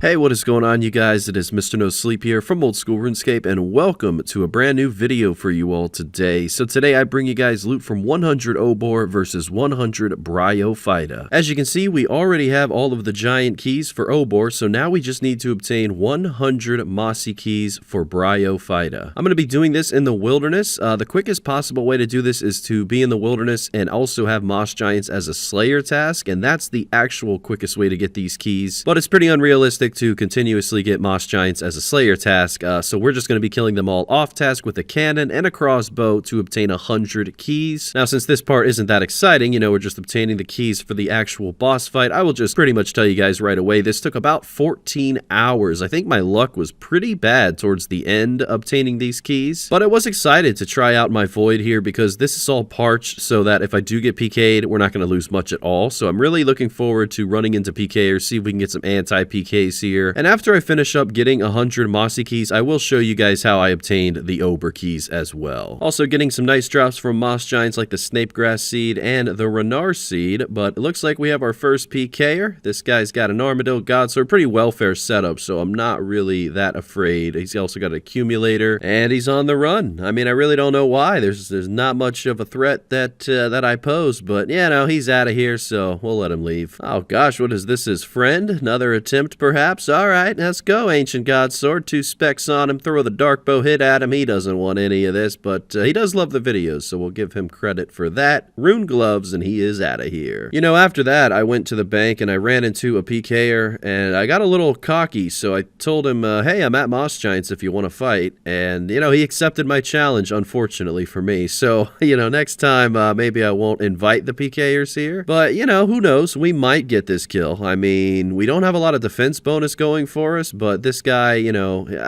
Hey, what is going on, you guys? It is Mr. No Sleep here from Old School RuneScape, and welcome to a brand new video for you all today. So today I bring you guys loot from 100 Obor versus 100 Bryophyta. As you can see, we already have all of the giant keys for Obor, so now we just need to obtain 100 Mossy Keys for Bryophyta. I'm going to be doing this in the wilderness. The quickest possible way to do this is to be in the wilderness and also have Moss Giants as a Slayer task, and that's the actual quickest way to get these keys. But it's pretty unrealistic to continuously get Moss Giants as a Slayer task, so we're just going to be killing them all off task with a cannon and a crossbow to obtain 100 keys. Now, since this part isn't that exciting, we're just obtaining the keys for the actual boss fight, I will just pretty much tell you guys right away, this took about 14 hours. I think my luck was pretty bad towards the end obtaining these keys, but I was excited to try out my void here because this is all parched so that if I do get PK'd, we're not going to lose much at all. So I'm really looking forward to running into PKers, see if we can get some anti-PKs here. And after I finish up getting 100 Mossy Keys, I will show you guys how I obtained the Obor Keys as well. Also getting some nice drops from Moss Giants like the Snapegrass Seed and the Renar Seed, but it looks like we have our first PKer. This guy's got an Armadillo Godsword, pretty welfare setup, so I'm not really that afraid. He's also got an accumulator, and he's on the run. I mean, I really don't know why. There's not much of a threat that I pose, but he's out of here, so we'll let him leave. Oh gosh, what is this, his friend? Another attempt, perhaps? Alright, let's go, Ancient Godsword. 2 specs on him, throw the dark bow hit at him. He doesn't want any of this, but he does love the videos, so we'll give him credit for that. Rune gloves, and he is out of here. After that, I went to the bank, and I ran into a PKer, and I got a little cocky, so I told him, hey, I'm at Moss Giants if you want to fight, and, he accepted my challenge, unfortunately for me, so, next time, maybe I won't invite the PKers here, but, who knows, we might get this kill. I mean, we don't have a lot of defense bonus going for us, but this guy, I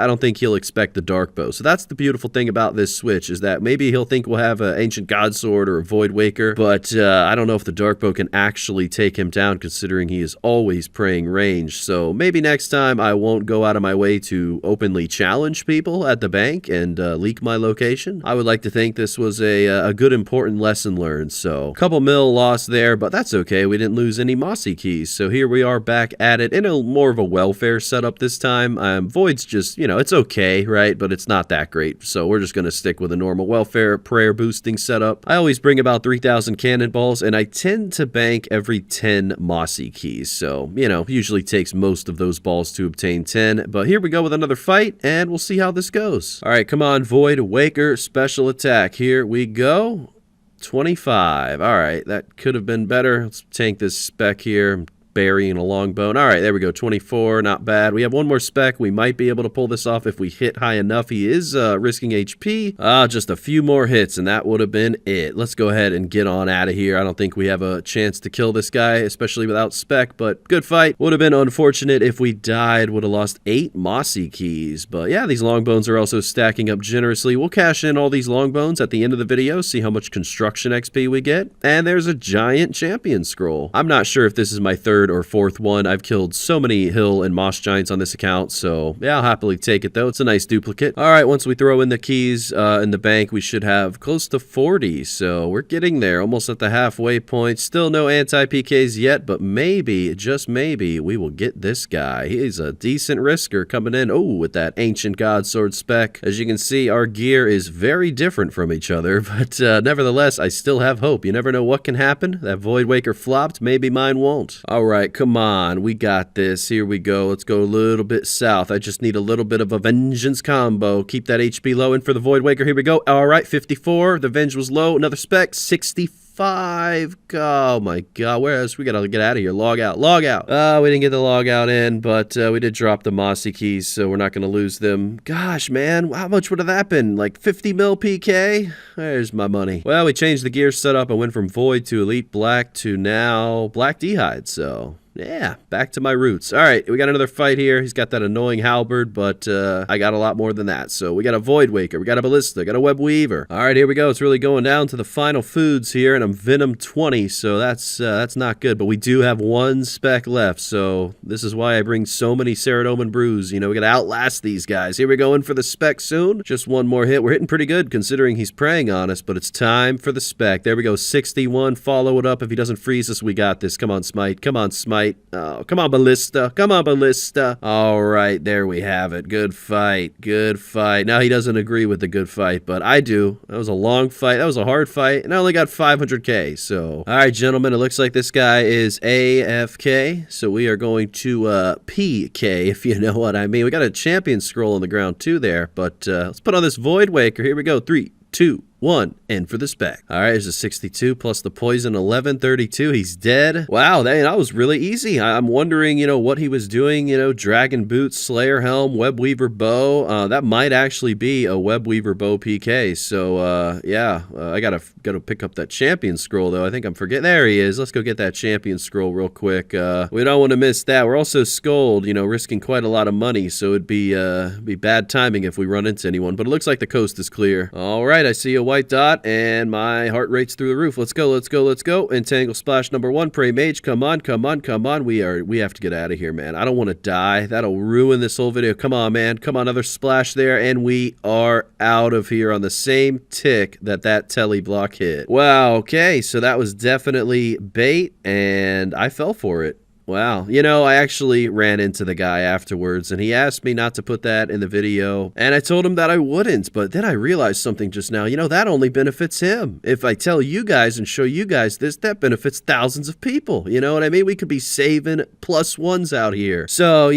don't think he'll expect the dark bow, so that's the beautiful thing about this switch, is that maybe he'll think we'll have an Ancient Godsword or a Void Waker, but I don't know if the dark bow can actually take him down, considering he is always praying range, so maybe next time I won't go out of my way to openly challenge people at the bank and leak my location. I would like to think this was a good important lesson learned, so a couple mil lost there, but that's okay, we didn't lose any Mossy Keys, so here we are back at it in a more of a welfare setup this time. Void's just, it's okay, right, but it's not that great, so we're just going to stick with a normal welfare prayer boosting setup. I always bring about 3,000 cannonballs, and I tend to bank every 10 Mossy Keys, so, usually takes most of those balls to obtain 10, but here we go with another fight, and we'll see how this goes. Alright, come on, Void Waker, special attack, here we go. 25. Alright, that could have been better. Let's tank this spec here. Burying a longbone. All right, there we go. 24, not bad. We have one more spec. We might be able to pull this off if we hit high enough. He is risking HP. Just a few more hits, and that would have been it. Let's go ahead and get on out of here. I don't think we have a chance to kill this guy, especially without spec, but good fight. Would have been unfortunate if we died. Would have lost 8 Mossy Keys, but yeah, these longbones are also stacking up generously. We'll cash in all these longbones at the end of the video, see how much construction XP we get, and there's a giant champion scroll. I'm not sure if this is my third or fourth one. I've killed so many hill and moss giants on this account, so yeah, I'll happily take it though. It's a nice duplicate. All right, once we throw in the keys in the bank, we should have close to 40, so we're getting there, almost at the halfway point. Still no anti-PKs yet, but maybe, just maybe, we will get this guy. He's a decent risker coming in. Oh, with that Ancient Godsword spec. As you can see, our gear is very different from each other, but nevertheless, I still have hope. You never know what can happen. That Void Waker flopped, maybe mine won't. All right, come on, we got this. Here we go. Let's go a little bit south. I just need a little bit of a vengeance combo. Keep that HP low in for the Void Waker. Here we go. All right, 54. The Venge was low. Another spec, 65. Oh my god, where else? We gotta get out of here. Log out. Log out. We didn't get the log out in, but we did drop the Mossy Keys, so we're not gonna lose them. Gosh, man, how much would have that been? Like 50 mil PK? There's my money. Well, we changed the gear setup. I went from Void to Elite Black to now Black D'Hide, so yeah, back to my roots. All right, we got another fight here. He's got that annoying Halberd, but I got a lot more than that. So we got a Void Waker, we got a Ballista, got a Web Weaver. All right, here we go. It's really going down to the final foods here, and I'm Venom 20, so that's not good. But we do have 1 spec left, so this is why I bring so many Ceradoman Brews. We got to outlast these guys. Here we go in for the spec soon. Just one more hit. We're hitting pretty good considering he's preying on us, but it's time for the spec. There we go, 61. Follow it up. If he doesn't freeze us, we got this. Come on, Smite. Come on, Smite. fight. Oh, come on, Ballista. Come on, Ballista. All right, there we have it. Good fight. Good fight. Now, he doesn't agree with the good fight, but I do. That was a long fight. That was a hard fight, and I only got 500k. So, all right, gentlemen, it looks like this guy is AFK, so we are going to PK, if you know what I mean. We got a champion scroll on the ground, too, there, but let's put on this Void Waker. Here we go. 3, 2, 1, and for the spec. All right, there's a 62 plus the poison, 11, 32. He's dead. Wow, that was really easy. I'm wondering, what he was doing, Dragon Boots, Slayer Helm, Webweaver Bow. That might actually be a Webweaver Bow PK. So, yeah, I gotta pick up that champion scroll, though. I think I'm forgetting. There he is. Let's go get that champion scroll real quick. We don't want to miss that. We're also Scold, risking quite a lot of money, so it'd be bad timing if we run into anyone. But it looks like the coast is clear. All right, I see a white dot, and my heart rate's through the roof. Let's go, let's go, let's go. Entangle Splash number 1. Pray Mage, come on, come on, come on. We have to get out of here, man. I don't want to die. That'll ruin this whole video. Come on, man. Come on, another splash there, and we are out of here on the same tick that telly block hit. Wow, okay, so that was definitely bait, and I fell for it. Wow. I actually ran into the guy afterwards, and he asked me not to put that in the video, and I told him that I wouldn't, but then I realized something just now. that only benefits him. If I tell you guys and show you guys this, that benefits thousands of people. You know what I mean? We could be saving +1s out here. So,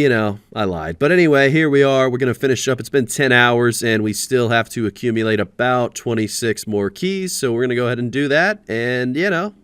I lied. But anyway, here we are. We're going to finish up. It's been 10 hours, and we still have to accumulate about 26 more keys, so we're going to go ahead and do that, and,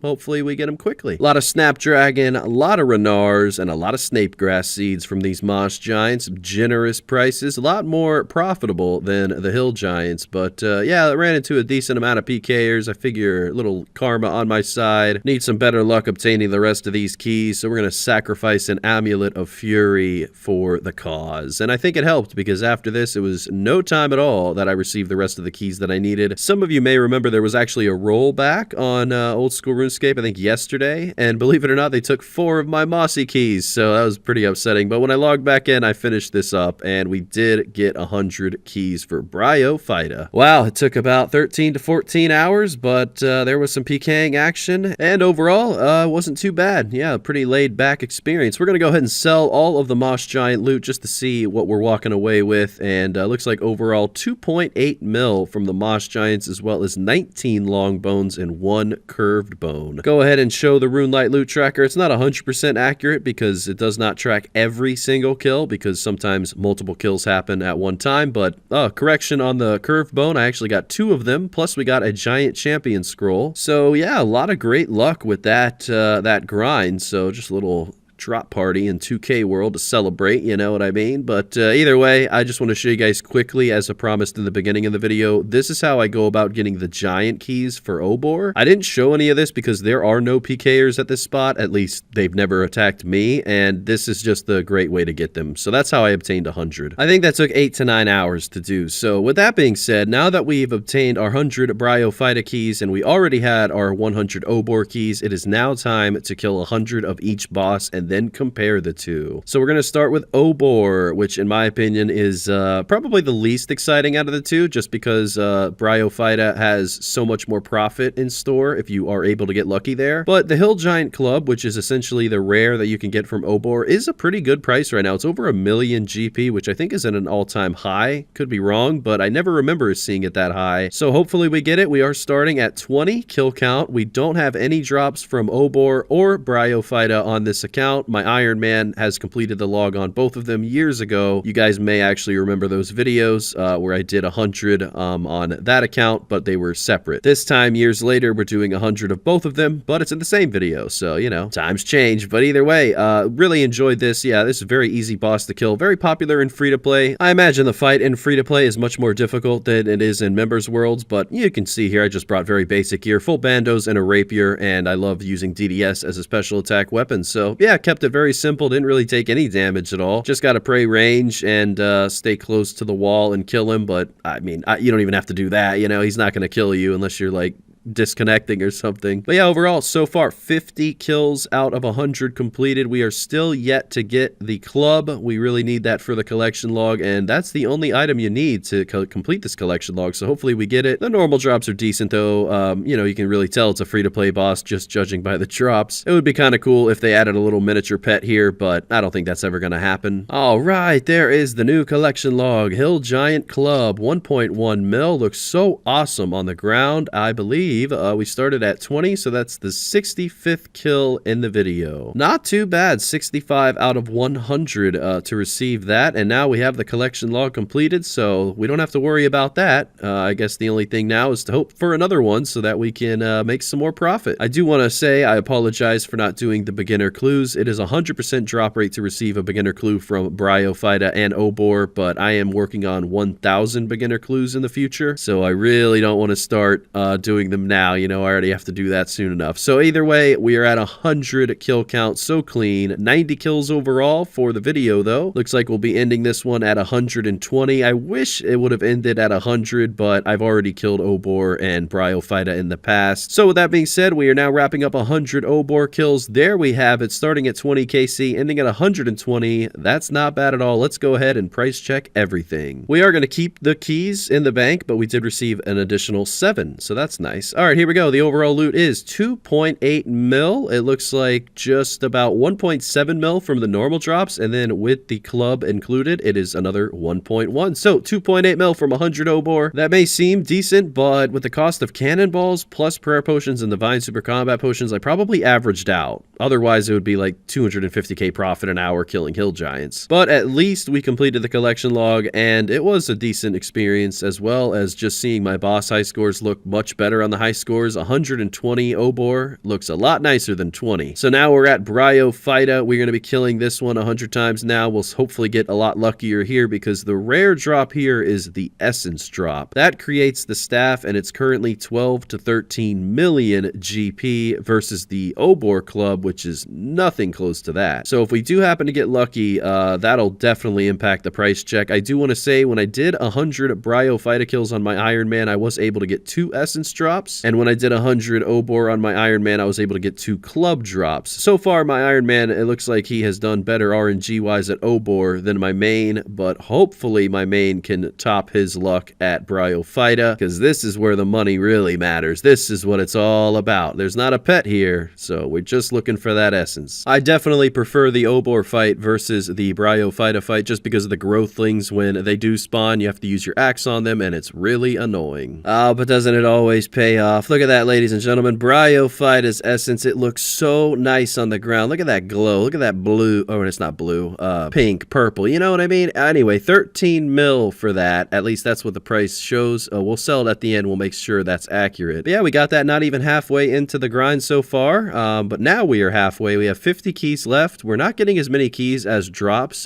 hopefully we get them quickly. A lot of Snapdragon, a lot of Renard, and a lot of snapegrass seeds from these moss giants. Generous prices, a lot more profitable than the hill giants, but yeah, I ran into a decent amount of PKers. I figure a little karma on my side. Need some better luck obtaining the rest of these keys, so we're going to sacrifice an Amulet of Fury for the cause. And I think it helped, because after this, it was no time at all that I received the rest of the keys that I needed. Some of you may remember there was actually a rollback on Old School RuneScape, I think yesterday, and believe it or not, they took 4 of my Mossy Keys, so that was pretty upsetting. But when I logged back in, I finished this up, and we did get 100 keys for Bryophyta. Wow, it took about 13 to 14 hours, but there was some PKing action, and overall, it wasn't too bad. Yeah, pretty laid-back experience. We're going to go ahead and sell all of the Moss Giant loot just to see what we're walking away with, and looks like overall 2.8 mil from the Moss Giants, as well as 19 long bones and 1 curved bone. Go ahead and show the RuneLite loot tracker. It's not 100% accurate, because it does not track every single kill, because sometimes multiple kills happen at one time. But correction on the curved bone, I actually got 2 of them, plus we got a giant champion scroll. So yeah, a lot of great luck with that grind. So just a little drop party in 2K world to celebrate, you know what I mean? But either way, I just want to show you guys quickly, as I promised in the beginning of the video, this is how I go about getting the giant keys for Obor. I didn't show any of this because there are no PKers at this spot, at least they've never attacked me, and this is just the great way to get them. So that's how I obtained 100. I think that took 8 to 9 hours to do. So with that being said, now that we've obtained our 100 Bryophyta keys and we already had our 100 Obor keys, it is now time to kill 100 of each boss and then compare the two. So we're going to start with Obor, which in my opinion is probably the least exciting out of the two, just because Bryophyta has so much more profit in store if you are able to get lucky there. But the Hill Giant Club, which is essentially the rare that you can get from Obor, is a pretty good price right now. It's over 1 million GP, which I think is at an all-time high. Could be wrong, but I never remember seeing it that high. So hopefully we get it. We are starting at 20 kill count. We don't have any drops from Obor or Bryophyta on this account. My Iron Man has completed the log on both of them years ago. You guys may actually remember those videos where I did 100 on that account, but they were separate. This time, years later, we're doing 100 of both of them, but it's in the same video. So, times change. But either way, really enjoyed this. Yeah, this is a very easy boss to kill. Very popular in free-to-play. I imagine the fight in free-to-play is much more difficult than it is in members worlds, but you can see here I just brought very basic gear, full bandos and a rapier, and I love using DDS as a special attack weapon. So, yeah, kept it very simple, didn't really take any damage at all. Just gotta pray range and stay close to the wall and kill him, but I mean, you don't even have to do that, he's not gonna kill you unless you're like disconnecting or something. But yeah, overall, so far, 50 kills out of 100 completed. We are still yet to get the club. We really need that for the collection log, and that's the only item you need to complete this collection log, so hopefully we get it. The normal drops are decent, though. You know, you can really tell it's a free-to-play boss just judging by the drops. It would be kind of cool if they added a little miniature pet here, but I don't think that's ever going to happen. All right, there is the new collection log. Hill Giant Club, 1.1 mil. Looks so awesome on the ground. I believe we started at 20, so that's the 65th kill in the video. Not too bad, 65 out of 100 to receive that, and now we have the collection log completed, so we don't have to worry about that. I guess the only thing now is to hope for another one so that we can make some more profit. I do want to say I apologize for not doing the beginner clues. It is 100% drop rate to receive a beginner clue from Bryophyta and Obor, but I am working on 1,000 beginner clues in the future, so I really don't want to start doing them now. You know, I already have to do that soon enough. So either way, we are at 100 kill count, so clean. 90 kills overall for the video, though. Looks like we'll be ending this one at 120. I wish it would have ended at 100, but I've already killed Obor and Bryophyta in the past. So with that being said, we are now wrapping up 100 Obor kills. There we have it, starting at 20 KC, ending at 120. That's not bad at all. Let's go ahead and price check everything. We are going to keep the keys in the bank, but we did receive an additional 7, so that's nice. All right, here we go. The overall loot is 2.8 mil. It looks like just about 1.7 mil from the normal drops, and then with the club included, it is another 1.1. So 2.8 mil from 100 Obor. That may seem decent, but with the cost of cannonballs plus prayer potions and divine super combat potions, I probably averaged out. Otherwise, it would be like 250k profit an hour killing hill giants. But at least we completed the collection log, and it was a decent experience, as well as just seeing my boss high scores look much better on the high scores. 120 Obor looks a lot nicer than 20. So now we're at Bryophyta. We're going to be killing this one 100 times now. We'll hopefully get a lot luckier here because the rare drop here is the essence drop. That creates the staff, and it's currently 12 to 13 million GP versus the Obor club, which is nothing close to that. So if we do happen to get lucky, that'll definitely impact the price check. I do want to say when I did 100 Bryophyta kills on my Iron Man, I was able to get 2 essence drops, and when I did 100 Obor on my Iron Man, I was able to get 2 club drops. So far, my Iron Man, it looks like he has done better RNG-wise at Obor than my main, but hopefully my main can top his luck at Bryophyta, because this is where the money really matters. This is what it's all about. There's not a pet here, so we're just looking for that essence. I definitely prefer the Obor fight versus the Bryophyta fight just because of the growthlings. When they do spawn, you have to use your axe on them, and it's really annoying. But doesn't it always pay off? Look at that, ladies and gentlemen. Bryophyta's essence. It looks so nice on the ground. Look at that glow. Look at that blue. Oh, it's not blue. Pink, purple. You know what I mean? Anyway, 13 mil for that. At least that's what the price shows. We'll sell it at the end. We'll make sure that's accurate. But yeah, we got that not even halfway into the grind so far. But now we are halfway. We have 50 keys left. We're not getting as many keys as drops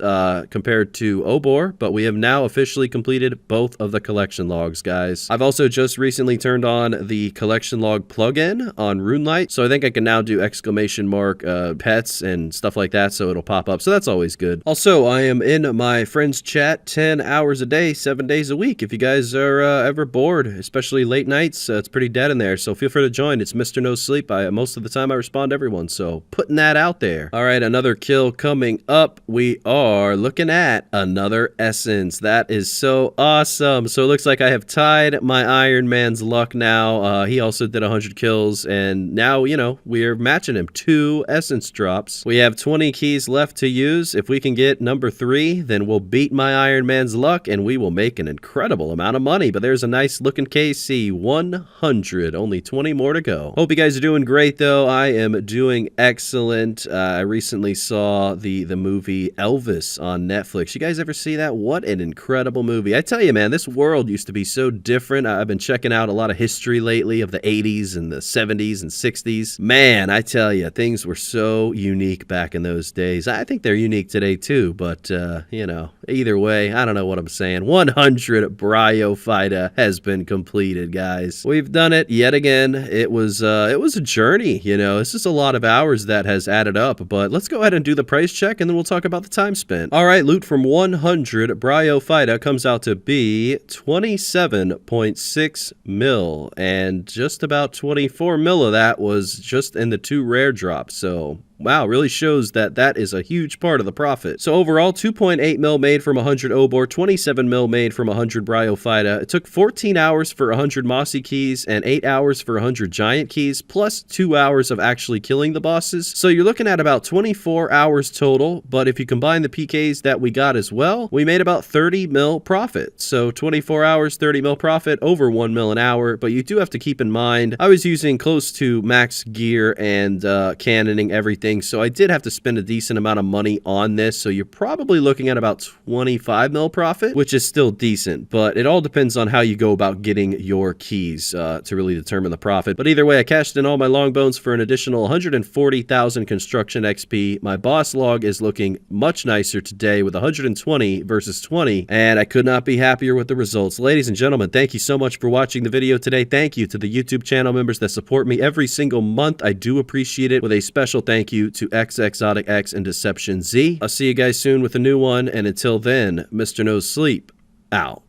compared to Obor, but we have now officially completed both of the collection logs, guys. I've also just recently turned on the collection log plugin on RuneLite, so I think I can now do exclamation mark pets and stuff like that, so it'll pop up. So that's always good. Also, I am in my friends chat 10 hours a day, 7 days a week. If you guys are ever bored, especially late nights, it's pretty dead in there, so feel free to join. It's Mr. No Sleep. Most of the time I respond to everyone, so putting that out there. All right, another kill coming up. We are looking at another essence. That is so awesome. So it looks like I have tied my Iron Man's luck now. He also did 100 kills, and now, you know, we're matching him. 2 essence drops. We have 20 keys left to use. If we can get number 3, then we'll beat my Iron Man's luck, and we will make an incredible amount of money. But there's a nice looking KC, 100. Only 20 more to go. Hope you guys are doing great, though. I am doing excellent. I recently saw the movie Elvis on Netflix. You guys ever see that? What an incredible movie. I tell you, man, this world used to be so different. I've been checking out a lot of history lately of the 80s and the 70s and 60s. Man, I tell you, things were so unique back in those days. I think they're unique today too, but, you know, Either way, I don't know what I'm saying. 100 Bryophyta has been completed, guys. We've done it yet again. It was a journey, you know. It's just a lot of hours that has added up, but let's go ahead and do the price check, and then we'll talk about the time spent. All right, loot from 100 Bryophyta comes out to be 27.6 mil, and just about 24 mil of that was just in the 2 rare drops, so wow, really shows that that is a huge part of the profit. So overall, 2.8 mil made from 100 Obor, 27 mil made from 100 Bryophyta. It took 14 hours for 100 Mossy Keys and 8 hours for 100 Giant Keys, plus 2 hours of actually killing the bosses. So you're looking at about 24 hours total, but if you combine the PKs that we got as well, we made about 30 mil profit. So 24 hours, 30 mil profit, over 1 mil an hour, but you do have to keep in mind, I was using close to max gear and cannoning everything, so I did have to spend a decent amount of money on this, so you're probably looking at about 25 mil profit, which is still decent, but it all depends on how you go about getting your keys to really determine the profit. But either way, I cashed in all my long bones for an additional 140,000 construction XP. My boss log is looking much nicer today with 120 versus 20, and I could not be happier with the results. Ladies and gentlemen, thank you so much for watching the video today. Thank you to the YouTube channel members that support me every single month. I do appreciate it, with a special thank you to xXzoticx and DeceptionZ. I'll see you guys soon with a new one, and until then, Mr. No Sleep out.